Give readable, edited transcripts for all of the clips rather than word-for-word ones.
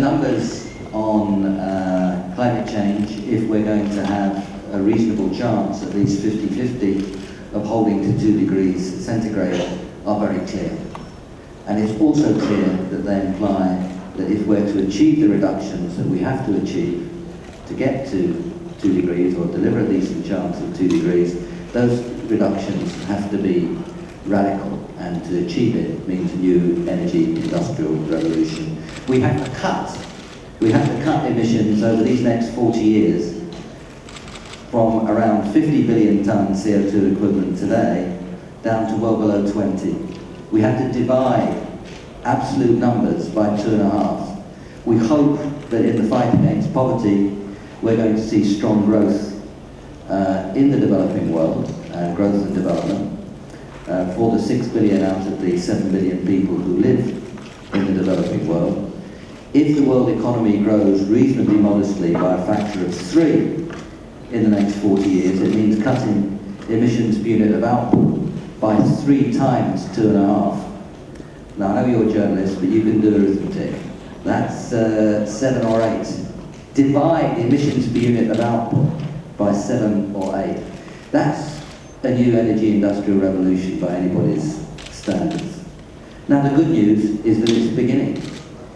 numbers on climate change, if we're going to have a reasonable chance, at least 50-50, of holding to 2 degrees centigrade, are very clear. And it's also clear that they imply that if we're to achieve the reductions that we have to achieve to get to 2 degrees, or deliver a decent chance of 2 degrees, those reductions have to be radical, and to achieve it means a new energy industrial revolution. We have to cut emissions over these next 40 years from around 50 billion tonnes CO2 equivalent today down to well below 20. We have to divide absolute numbers by 2.5. We hope that in the fight against poverty, we're going to see strong growth in the developing world, growth and development, for the 6 billion out of the 7 billion people who live in the developing world. If the world economy grows reasonably modestly by a factor of 3 in the next 40 years, it means cutting emissions per unit of output by 3 times 2.5. Now, I know you're a journalist, but you can do arithmetic. That's 7 or 8. Divide the emissions per unit of output by 7 or 8. That's a new energy industrial revolution by anybody's standards. Now, the good news is that it's beginning.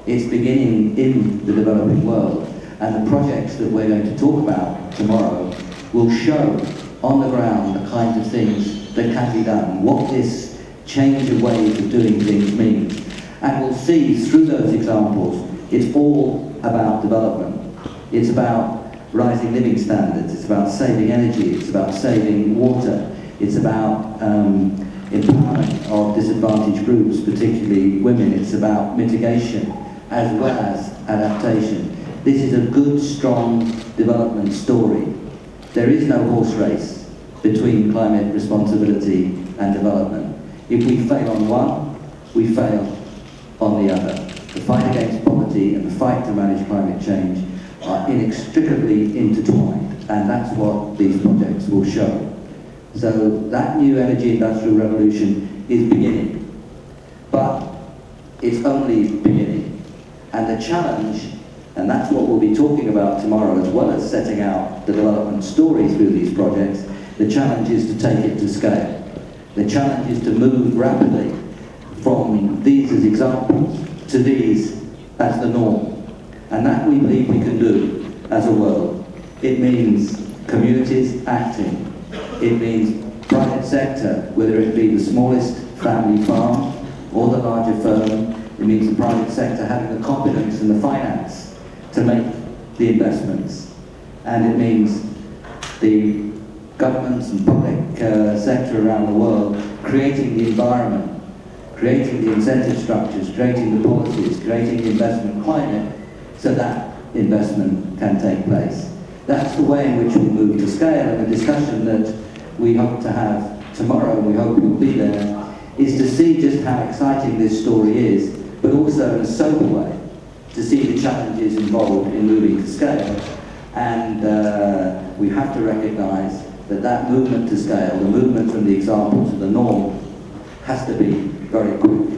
It's beginning in the developing world, and the projects that we're going to talk about tomorrow will show on the ground the kinds of things that can be done, what this change of ways of doing things means. And we'll see through those examples, it's all about development. It's about rising living standards, it's about saving energy, it's about saving water, it's about empowerment of disadvantaged groups, particularly women. It's about mitigation as well as adaptation. This is a good, strong development story. There is no horse race between climate responsibility and development. If we fail on one, we fail on the other. The fight against poverty and the fight to manage climate change are inextricably intertwined, and that's what these projects will show. So that new energy industrial revolution is beginning, but it's only beginning. And the challenge, and that's what we'll be talking about tomorrow, as well as setting out the development story through these projects, the challenge is to take it to scale. The challenge is to move rapidly from these as examples to these as the norm. And that we believe we can do as a world. It means communities acting. It means private sector, whether it be the smallest family farm or the larger firm. It means the private sector having the competence and the finance to make the investments. And it means the governments and public sector around the world creating the environment, creating the incentive structures, creating the policies, creating the investment climate so that investment can take place. That's the way in which we move to scale, and the discussion that we hope to have tomorrow, and we hope you'll be there, is to see just how exciting this story is, but also in a sober way, to see the challenges involved in moving to scale. And we have to recognise that that movement to scale, the movement from the example to the norm, has to be very quick.